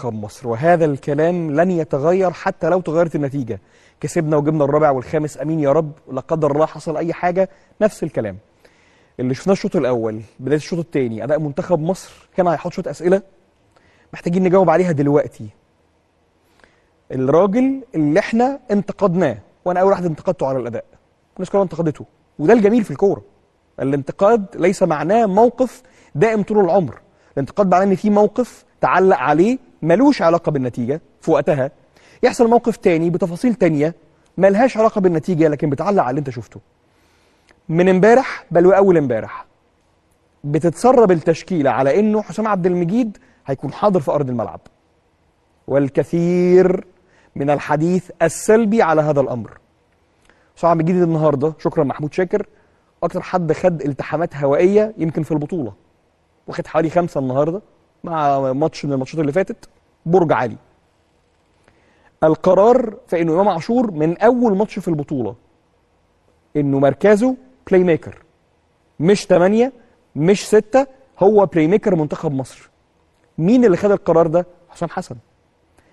منتخب مصر، وهذا الكلام لن يتغير حتى لو تغيرت النتيجة. كسبنا وجبنا الرابع والخامس امين يا رب، لا قدر الله حصل اي حاجة، نفس الكلام اللي شفناه الشوط الاول. بداية الشوط الثاني اداء منتخب مصر هنا هيحط شوية اسئلة محتاجين نجاوب عليها دلوقتي. الراجل اللي احنا انتقدناه، وانا اول واحد انتقدته على الاداء، الناس كلها انتقدته، وده الجميل في الكورة. الانتقاد ليس معناه موقف دائم طول العمر، الانتقاد معناه ان في موقف تعلق عليه ملوش علاقة بالنتيجة في وقتها، يحصل موقف تاني بتفاصيل تانية ملهاش علاقة بالنتيجة لكن بتعلق على اللي انت شفته. من امبارح بل واول امبارح بتتسرب التشكيلة على انه حسام عبد المجيد هيكون حاضر في ارض الملعب، والكثير من الحديث السلبي على هذا الامر. حسام عبد المجيد النهارده شكرا محمود شاكر اكتر حد خد التحامات هوائية يمكن في البطولة، واخد حوالي 5 النهارده مع ماتش من الماتشات اللي فاتت برج عالي. القرار في انه امام عاشور من اول ماتش في البطوله انه مركزه بلاي ميكر، مش 8 مش 6، هو بلاي ميكر منتخب مصر. مين اللي خد القرار ده؟ حسام حسن.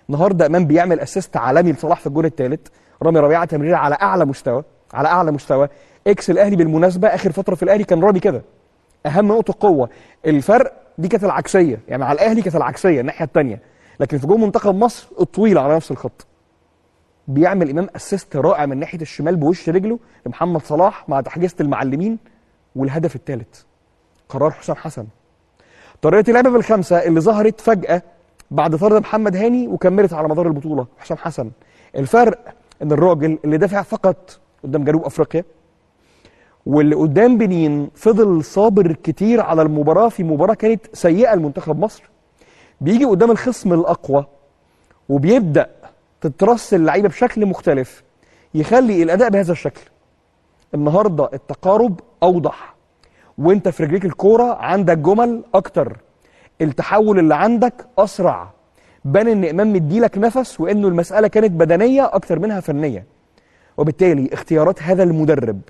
النهارده امام بيعمل اسيست عالمي لصلاح في الجول الثالث، رامي ربيعه تمرير على اعلى مستوى، على اعلى مستوى. اكس الاهلي بالمناسبه اخر فتره في الاهلي كان رامي كده، اهم نقطه قوه. الفرق دي كانت العكسيه، يعني مع الاهلي كانت العكسيه الناحيه الثانيه، لكن في جول منتخب مصر الطويله على نفس الخط. بيعمل امام اسيست رائع من ناحيه الشمال بوش رجله لمحمد صلاح مع تحجيزه المعلمين، والهدف الثالث قرار حسام حسن. طريقه اللعب بالخمسه اللي ظهرت فجاه بعد طرد محمد هاني وكملت على مدار البطوله حسام حسن. الفرق ان الراجل اللي دافع فقط قدام جنوب افريقيا واللي قدام بنين فضل صابر كتير على المباراه، في مباراه كانت سيئه لمنتخب مصر، بيجي قدام الخصم الاقوى وبيبدا تترص اللعيبه بشكل مختلف يخلي الاداء بهذا الشكل. النهارده التقارب اوضح، وانت في رجليك الكوره عندك جمل اكتر، التحول اللي عندك اسرع، بان ان امام مديلك نفس وانه المساله كانت بدنيه اكتر منها فنيه. وبالتالي اختيارات هذا المدرب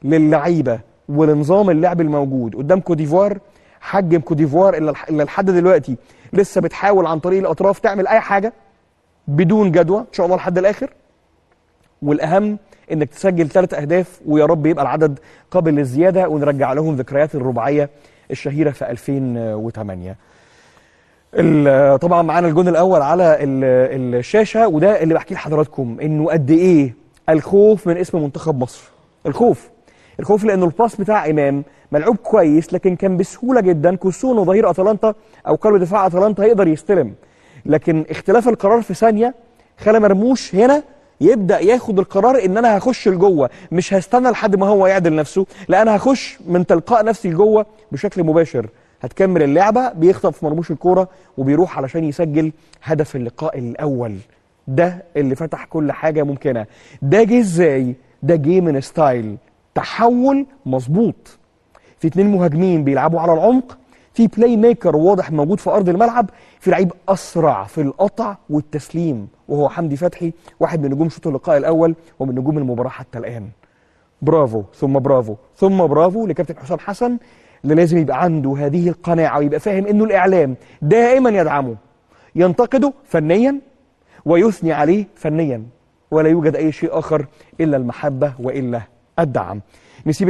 للعيبه ولنظام اللعب الموجود قدام كوديفوار، حجم كوديفوار اللي لحد دلوقتي لسه بتحاول عن طريق الاطراف تعمل اي حاجه بدون جدوى ان شاء الله لحد الاخر. والاهم انك تسجل 3 اهداف ويا رب يبقى العدد قابل للزياده ونرجع لهم ذكريات الرباعيه الشهيره في 2008. طبعا معانا الجون الاول على الشاشه، وده اللي بحكي لحضراتكم انه قد ايه الخوف من اسم منتخب مصر. الخوف لانه الباس بتاع امام ملعوب كويس، لكن كان بسهوله جدا كوسونو ظهير اتلانتا او قلب دفاع اتلانتا يقدر يستلم، لكن اختلاف القرار في ثانيه خلى مرموش هنا يبدا ياخد القرار ان انا هخش لجوه، مش هستنى لحد ما هو يعدل نفسه، لا انا هخش من تلقاء نفسي لجوه بشكل مباشر. هتكمل اللعبه، بيخطف مرموش الكوره وبيروح علشان يسجل هدف اللقاء الاول. ده اللي فتح كل حاجه ممكنه. ده جه ازاي؟ ده جه من ستايل تحول مظبوط، في 2 مهاجمين بيلعبوا على العمق، في بلاي ميكر واضح موجود في ارض الملعب، في لعيب اسرع في القطع والتسليم وهو حمدي فتحي، واحد من نجوم شوط اللقاء الاول ومن نجوم المباراه حتى الان. برافو ثم برافو ثم برافو لكابتن حسام حسن، اللي لازم يبقى عنده هذه القناعه ويبقى فاهم انه الاعلام دائما يدعمه، ينتقده فنيا ويثني عليه فنيا، ولا يوجد اي شيء اخر الا المحبه والا الدعم. نسيب